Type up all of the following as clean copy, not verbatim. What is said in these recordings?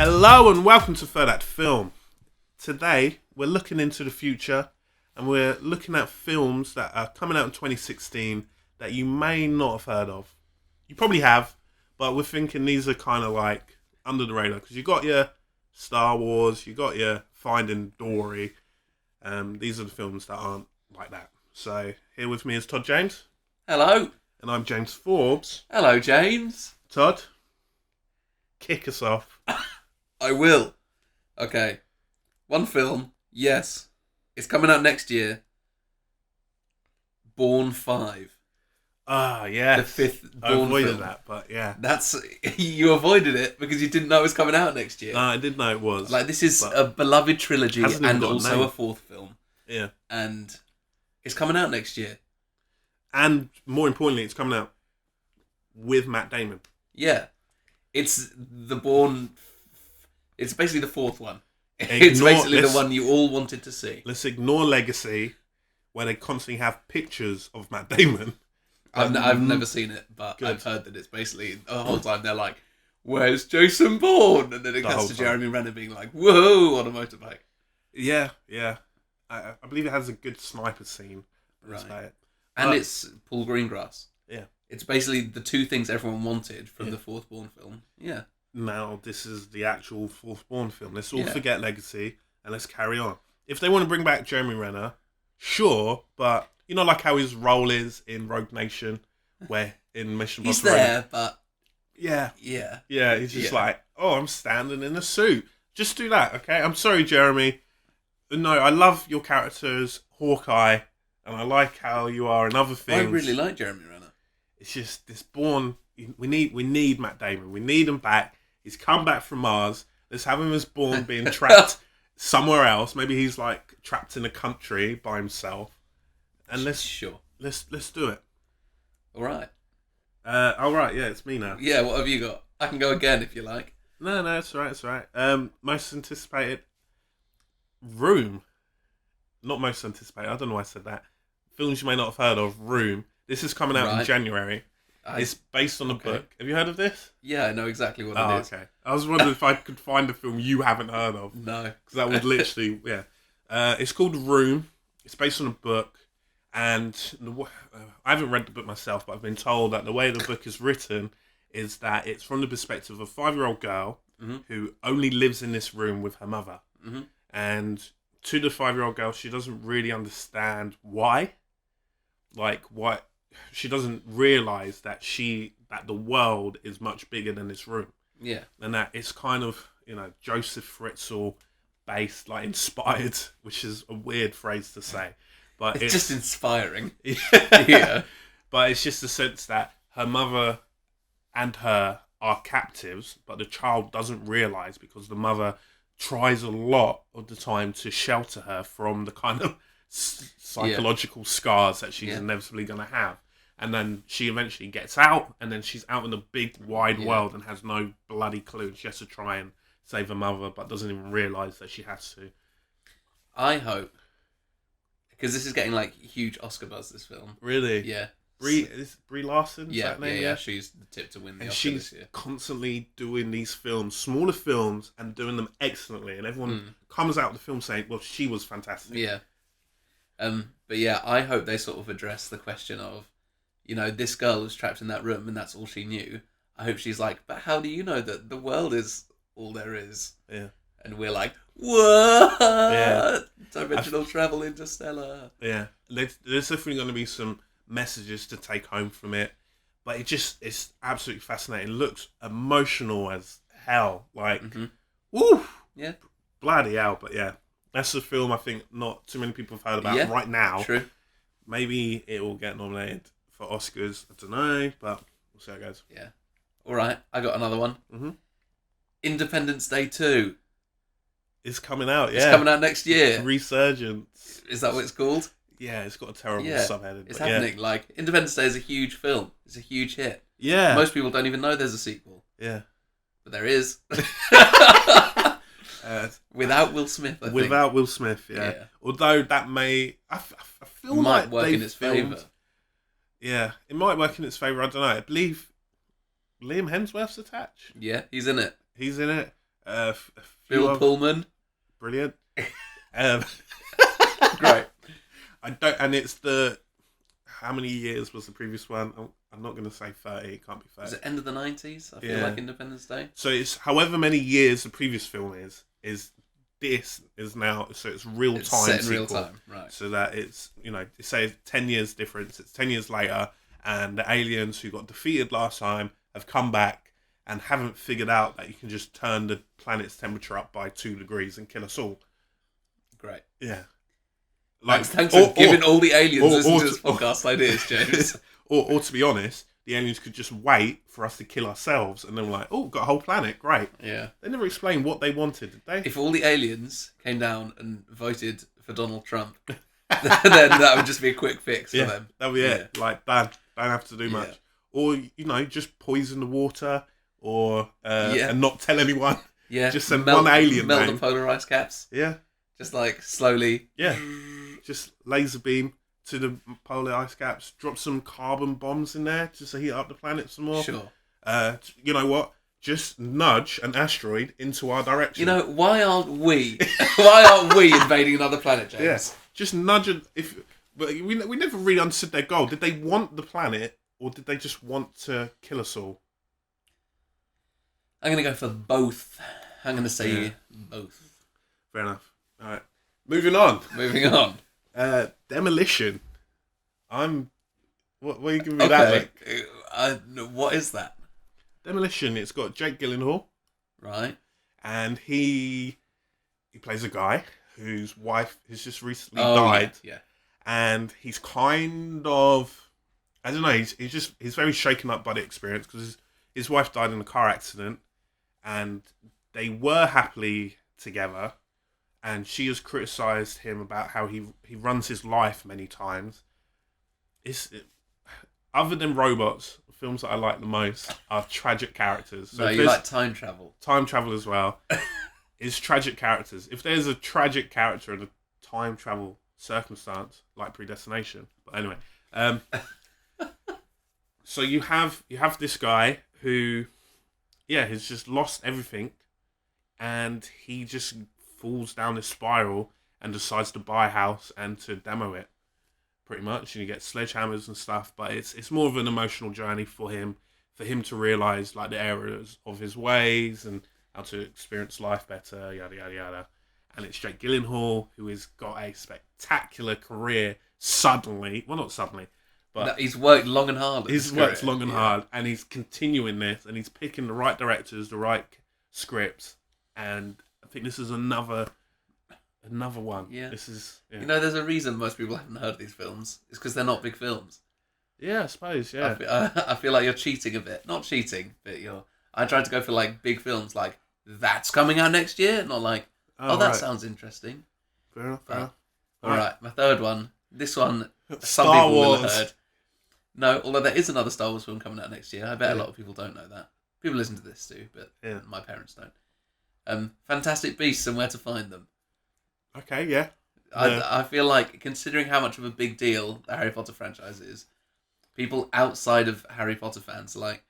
Hello and welcome to Third Act Film. Today we're looking into the future and we're looking at films that are coming out in 2016 that you may not have heard of. You probably have, but we're thinking these are kind of like under the radar because you got your Star Wars, you got your Finding Dory. These are the films that aren't like that. So here with me is Todd James. Hello. And I'm James Forbes. Hello, James. Todd, kick us off. I will. Okay. One film. Yes. It's coming out next year. Bourne 5. Ah, yes. The fifth I Bourne avoided film. that, but yeah. You avoided it because you didn't know it was coming out next year. No, I did know it was. Like, this is a beloved trilogy hasn't even and got a also name. a fourth film. Yeah. And it's coming out next year. And more importantly, it's coming out with Matt Damon. Yeah. It's the Bourne... It's basically the fourth one. It's Ignore- basically the let's- one you all wanted to see. Let's ignore Legacy, where they constantly have pictures of Matt Damon. I've never seen it, but Good. I've heard that it's basically the whole time they're like, "Where's Jason Bourne?" And then it The whole cuts to time. Jeremy Renner being like, "Whoa!" on a motorbike. Yeah. I believe it has a good sniper scene. That's Right. about it. And But- it's Paul Greengrass. Yeah. It's basically the two things everyone wanted from Yeah. the fourth Bourne film. Yeah. Now this is the actual fourth Bourne film. Let's all Yeah. forget Legacy and let's carry on. If they want to bring back Jeremy Renner, sure, but you know, like how his role is in Rogue Nation, where in Mission He's Impossible. there, but Yeah, yeah. he's just Yeah. like, oh, I'm standing in a suit. Just do that, okay? I'm sorry, Jeremy. No, I love your character as Hawkeye, and I like how you are in other things. I really like Jeremy Renner. It's just this Bourne. We need Matt Damon. We need him back. He's come back from Mars. Let's have him as Bourne being trapped somewhere else. Maybe he's like trapped in a country by himself. And let's do it. All right. All right, yeah, it's me now. Yeah. What have you got? I can go again if you like. No, it's all right. It's all right. Most anticipated Room. Not most anticipated. I don't know why I said that. Films you may not have heard of. Room. This is coming out in Right. January. It's based on a Okay. book. Have you heard of this? Yeah, I know exactly what Oh, it is. okay. I was wondering if I could find a film you haven't heard of. No. Because that would literally, yeah. It's called Room. It's based on a book. And I haven't read the book myself, but I've been told that the way the book is written is that it's from the perspective of a 5-year-old girl who only lives in this room with her mother. Mhm. And to the 5-year-old girl, she doesn't really understand why. Like, why she doesn't realise that the world is much bigger than this room. Yeah. And that it's kind of, Joseph Fritzl based, like inspired, which is a weird phrase to say. But It's just inspiring. yeah. But it's just the sense that her mother and her are captives, but the child doesn't realise because the mother tries a lot of the time to shelter her from the kind of psychological scars that she's inevitably going to have. And then she eventually gets out, and then she's out in the big, wide world and has no bloody clue. She has to try and save her mother, but doesn't even realise that she has to. I hope, because this is getting like huge Oscar buzz. This film, Really? yeah, Is Brie Larson? Is yeah, that name? yeah. She's the tip to win the And Oscar she's this year. constantly doing these films, smaller films, and doing them excellently. And everyone comes out of the film saying, well, she was fantastic. Yeah, but yeah, I hope they sort of address the question of, this girl was trapped in that room and that's all she knew. I hope she's like, but how do you know that the world is all there is? Yeah. And we're like, what? Yeah. Dimensional travel, interstellar. Yeah. There's definitely going to be some messages to take home from it. But it's absolutely fascinating. It looks emotional as hell. Like, woo! Yeah. Bloody hell. But yeah, that's a film I think not too many people have heard about right now. True. Maybe it will get nominated for Oscars. I don't know, but we'll see how it goes. Yeah. All right, I got another one. Mhm. Independence Day 2. It's coming out, yeah. It's coming out next year. Resurgence. Is that what it's called? Yeah, it's got a terrible Yeah, subheading. It's but happening. Like, Independence Day is a huge film. It's a huge hit. Yeah. Most people don't even know there's a sequel. Yeah. But there is. Without Will Smith, I think. Without Will Smith, yeah. Yeah. Although that may... I feel Might like work they've in its filmed- favour. Yeah, it might work in its favour. I don't know. I believe Liam Hemsworth's attached. Yeah, he's in it. He's in it. A few Bill of- Pullman. Brilliant. Um, Great. I don't, and it's the. How many years was the previous one? I'm not going to say 30. It can't be 30. Was it end of the 90s? I feel Yeah. like Independence Day. So it's however many years the previous film is this is now, so it's real It's time set in real sequel. time, right? So that it's, say 10 years difference, it's 10 years later, and the aliens who got defeated last time have come back and haven't figured out that you can just turn the planet's temperature up by 2 degrees and kill us all. Great. Yeah. Thanks for giving all the aliens or- listening or- to this podcast ideas, James. or to be honest, the aliens could just wait for us to kill ourselves, and then we're like, oh, got a whole planet, great. Yeah. They never explained what they wanted, did they? If all the aliens came down and voted for Donald Trump, then that would just be a quick fix for them. That'd be it. Like, don't have to do much. Or, just poison the water, or and not tell anyone. Yeah. Just send one alien melt name. the polar ice caps. Yeah. Just like slowly. Yeah. Just laser beam to the polar ice caps. Drop some carbon bombs in there just to heat up the planet some more. Sure. You know what? Just nudge an asteroid into our direction. Why aren't we? Why aren't we invading another planet, James? Yes. Just nudge it. But we never really understood their goal. Did they want the planet, or did they just want to kill us all? I'm going to go for both. I'm going to say Yeah. both. Fair enough. All right. Moving on. Moving on. Demolition. What are you giving me that? What is that? Demolition. It's got Jake Gyllenhaal, Right. and he plays a guy whose wife has just recently died, Yeah. and he's kind of, I don't know. He's very shaken up by the experience because his wife died in a car accident, and they were happily together. And she has criticised him about how he runs his life many times. Other than robots, films that I like the most are tragic characters. So No, if you there's like time travel. time travel as well. Is tragic characters. If there's a tragic character in a time travel circumstance, like Predestination. But anyway, so you have this guy who, has just lost everything, and he just falls down this spiral and decides to buy a house and to demo it, pretty much. And you get sledgehammers and stuff, but it's more of an emotional journey for him to realise like the errors of his ways and how to experience life better, yada yada yada. And it's Jake Gyllenhaal, who has got a spectacular career suddenly. Well, not suddenly, but No, he's worked long and hard. he's worked long and hard, and he's continuing this, and he's picking the right directors, the right scripts, and I think this is another one. Yeah. This is There's a reason most people haven't heard of these films. It's because they're not big films. I suppose, yeah. I feel like you're cheating a bit. Not cheating, but I tried to go for like big films, like that's coming out next year, not like that right. sounds interesting. Fair enough. All right, my third one. This one, some Star people will have Wars. heard. No, although there is another Star Wars film coming out next year. I bet a Yeah. lot of people don't know that. People listen to this too, but Yeah. my parents don't. Fantastic Beasts and Where to Find Them. Okay, yeah. I feel like, considering how much of a big deal the Harry Potter franchise is, people outside of Harry Potter fans, like,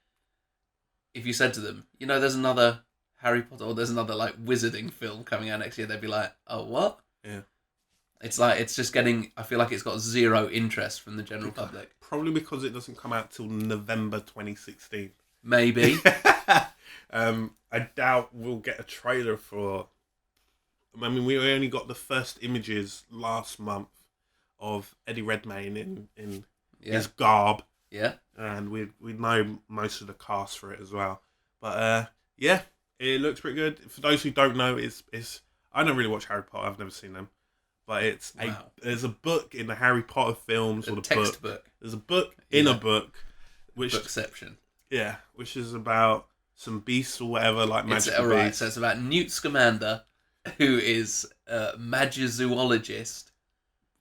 if you said to them, there's another Harry Potter or there's another like wizarding film coming out next year, they'd be like, oh, what? Yeah. It's like, it's just getting, I feel like it's got zero interest from the general public. Probably because it doesn't come out till November 2016. Maybe. I doubt we'll get a trailer for. I mean, we only got the first images last month of Eddie Redmayne in Yeah. his garb, Yeah. and we know most of the cast for it as well. But it looks pretty good. For those who don't know, it's I don't really watch Harry Potter. I've never seen them, but there's a book in the Harry Potter films, or the textbook. book. There's a book in Yeah. a book, which Bookception. which is about some beasts or whatever, like magical Right, beasts. so it's about Newt Scamander, who is a magizoologist.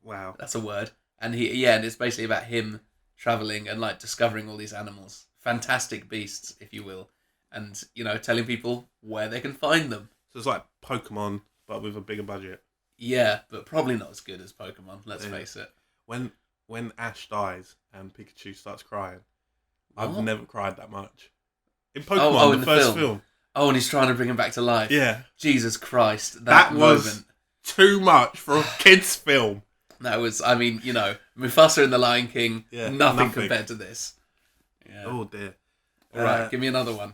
Wow. That's a word. And and it's basically about him traveling and like discovering all these animals, fantastic beasts, if you will, and telling people where they can find them. So it's like Pokemon, but with a bigger budget. Yeah, but probably not as good as Pokemon. Let's Yeah. face it. When Ash dies and Pikachu starts crying, I've What? never cried that much. In Pokemon, in the the first film. film. Oh, and he's trying to bring him back to life. Yeah. Jesus Christ. That was moment. too much for a kid's film. That was, I mean, you know, Mufasa and the Lion King, Yeah, nothing compared to this. Yeah. Oh, dear. Right, give me another one.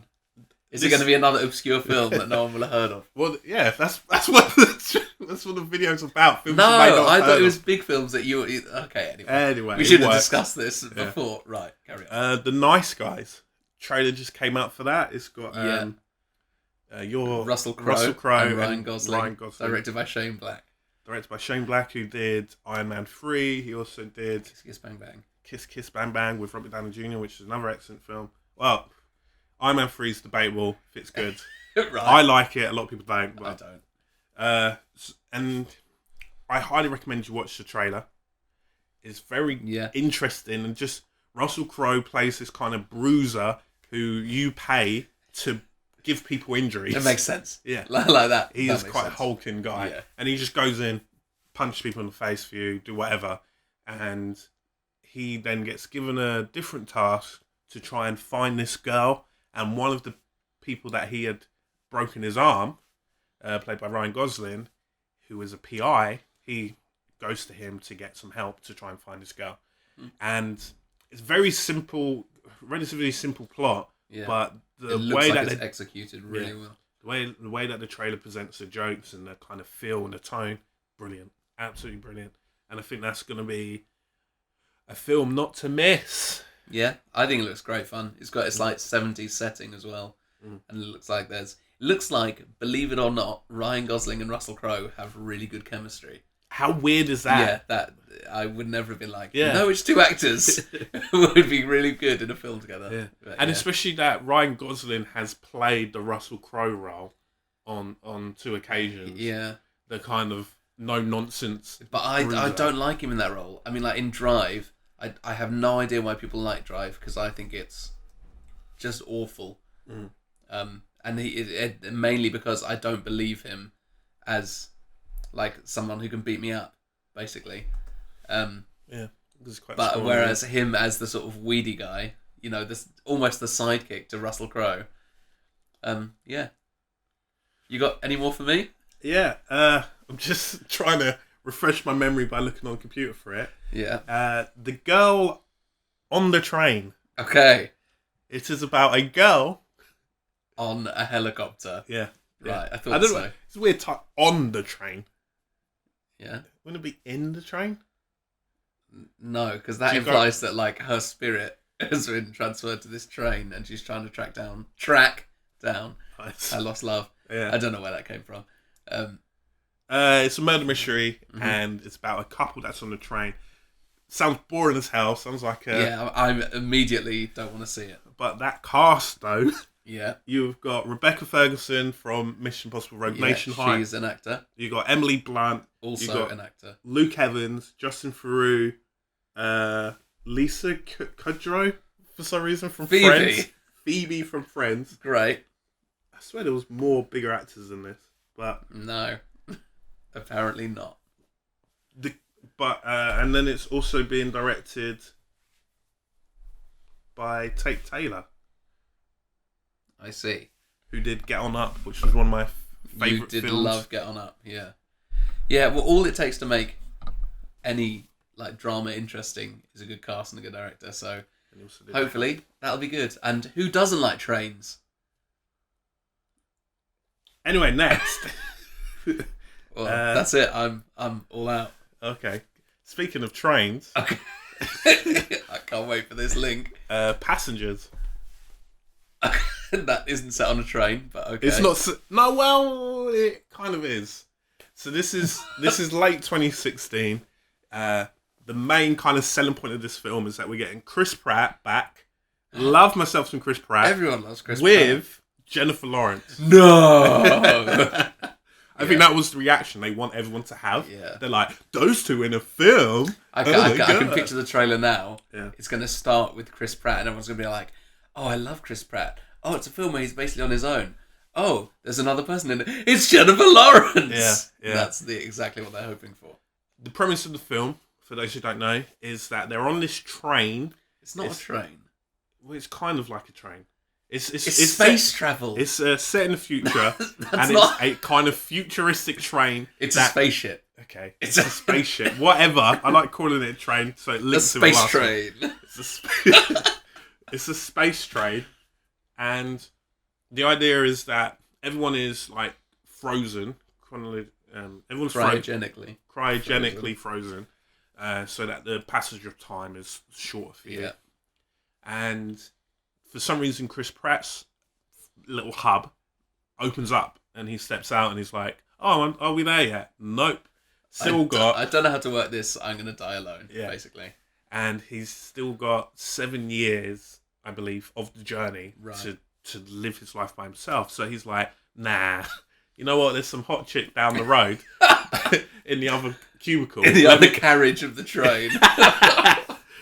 Is it this- going to be another obscure film that no one will have heard of? Well, yeah, that's what the video's about. Films No, you may not I have thought heard it was of. big films that you... Okay, anyway. Anyway, We it should have works. discussed this before. Right, carry on. The Nice Guys trailer just came out for that. It's got your Russell Crowe and Ryan Gosling, directed by Shane Black. Directed by Shane Black, who did Iron Man 3. He also did Kiss Kiss Bang Bang. Kiss Kiss Bang Bang with Robert Downey Jr., which is another excellent film. Well, Iron Man 3 is debatable if it's good. Right. I like it. A lot of people don't. I But, don't. and I highly recommend you watch the trailer. It's very interesting, and just Russell Crowe plays this kind of bruiser who you pay to give people injuries. It makes sense. Yeah. Like that. He That is makes quite sense. a hulking guy. Yeah. And he just goes in, punches people in the face for you, do whatever. And he then gets given a different task to try and find this girl. And one of the people that he had broken his arm, played by Ryan Gosling, who is a PI, he goes to him to get some help to try and find this girl. And it's very simple, relatively simple plot. Yeah. But the It looks way like that it's executed really well. the way that the trailer presents the jokes and the kind of feel and the tone, brilliant, absolutely brilliant. And I think that's going to be a film not to miss. Yeah, I think it looks great fun. It's got its like 70s setting as well, and it looks like, believe it or not, Ryan Gosling and Russell Crowe have really good chemistry. How weird is that? Yeah, that I would never have been like, Yeah. no, it's two actors who would be really good in a film together. Yeah. But, And yeah. especially that Ryan Gosling has played the Russell Crowe role on 2 occasions. Yeah, The kind of no nonsense. but I bruiser. don't like him in that role. I mean, like in Drive, I have no idea why people like Drive because I think it's just awful. And mainly because I don't believe him as like someone who can beat me up, basically. Yeah. This is quite But strong, whereas him as the sort of weedy guy, you know, this almost the sidekick to Russell Crowe. Yeah. You got any more for me? Yeah. I'm just trying to refresh my memory by looking on the computer for it. Yeah. The girl on the train. Okay. It is about a girl. On a helicopter. Yeah. Right. I thought I don't so. know. It's a weird type. On the train. Yeah. Wouldn't it be in the train? No, because that So you got- implies that like her spirit has been transferred to this train and she's trying to track down. Nice. I lost love. Yeah. I don't know where that came from. It's a murder mystery, Mm-hmm. and it's about a couple that's on the train. Sounds boring as hell. Sounds like a... Yeah, I immediately don't want to see it. But that cast, though, Yeah. you've got Rebecca Ferguson from Mission Impossible Rogue Nation High. She's an actor. You've got Emily Blunt. Also You got an actor. Luke Evans, Justin Theroux, Lisa Kudrow, for some reason, from Phoebe. Friends. Phoebe from Friends. Great. I swear there was more bigger actors than this. But No. Apparently not. and then it's also being directed by Tate Taylor, I see. who did Get On Up, which was one of my favourite You did films. love Get On Up, yeah. Yeah, well, all it takes to make any like drama interesting is a good cast and a good director. So And he also did- hopefully that'll be good. And who doesn't like trains? Anyway, next. Well, that's it. I'm all out. Okay. Speaking of trains, Okay. I can't wait for this link. Passengers. That isn't set on a train, but okay. It's not. No, well, it kind of is. So this is late 2016. The main kind of selling point of this film is that we're getting Chris Pratt back. Love myself some Chris Pratt. Everyone loves Chris with Jennifer Lawrence. Pratt. No. I think that was the reaction they want everyone to have. Yeah. They're like, those two in a film. I Oh my can God. picture the trailer now. Yeah. It's going to start with Chris Pratt, and everyone's going to be like, "Oh, I love Chris Pratt. Oh, it's a film where he's basically on his own. Oh, there's another person in it. It's Jennifer Lawrence." Yeah. That's exactly what they're hoping for. The premise of the film, for those who don't know, is that they're on this train. It's not a train. Well, it's kind of like a train. It's space travel. It's set in the future, and not... it's a kind of futuristic train. It's a spaceship. Okay, it's a spaceship. Whatever. I like calling it a train, so it links to the last train. It's a space train, and the idea is that everyone is like frozen. Everyone's cryogenically frozen, so that the passage of time is shorter for you. Yeah. And for some reason, Chris Pratt's little hub opens up, and he steps out, and he's like, "Oh, are we there yet?" Nope. I don't know how to work this. I'm going to die alone, basically. And he's still got 7 years, I believe, of the journey to live his life by himself. So he's like, nah, you know what? There's some hot chick down the road in the other cubicle. In the other carriage of the train.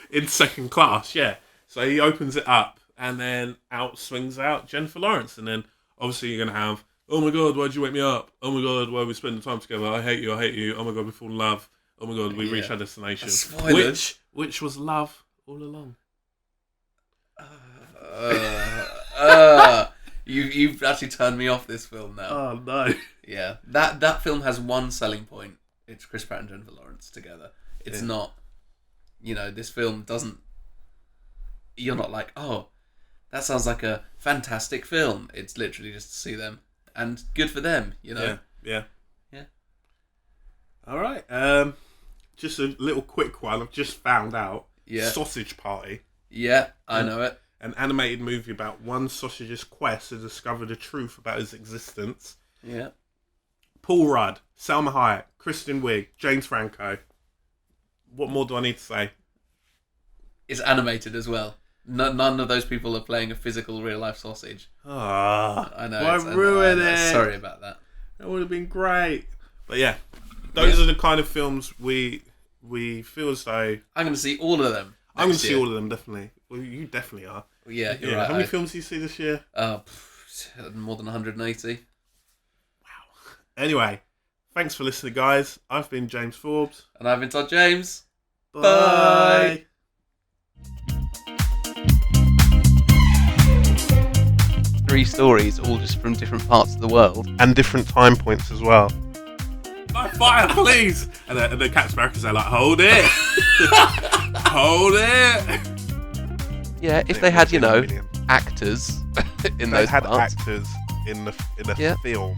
In second class, yeah. So he opens it up, and then swings out Jennifer Lawrence. And then, obviously, you're going to have, oh my God, why'd you wake me up? Oh my God, why are we spending time together? I hate you. Oh my God, we fall in love. Oh my God, we reached our destination. Which was love all along. You've actually turned me off this film now. Oh no. Yeah, that film has one selling point. It's Chris Pratt and Jennifer Lawrence together. It's not, this film doesn't. You're not like, oh, that sounds like a fantastic film. It's literally just to see them, and good for them, Yeah. Yeah. All right. Just a little quick one. I've just found out. Yeah. Sausage Party. Yeah, I know it. An animated movie about one sausage's quest to discover the truth about his existence. Yeah. Paul Rudd, Salma Hayek, Kristen Wiig, James Franco. What more do I need to say? It's animated as well. None of those people are playing a physical, real-life sausage. I know. Why ruin it? Sorry about that. That would have been great. But yeah, those are the kind of films we feel as though... I'm going to see all of them. I'm going to see all of them, definitely. Well, you definitely are. Yeah, you're right. How many films do you see this year? More than 180. Wow. Anyway, thanks for listening, guys. I've been James Forbes. And I've been Todd James. Bye. Three stories, all just from different parts of the world. And different time points as well. Fire, please! And the Captain America's there like, hold it! Hold it! Yeah, if they had, actors in those parts. Actors in the film.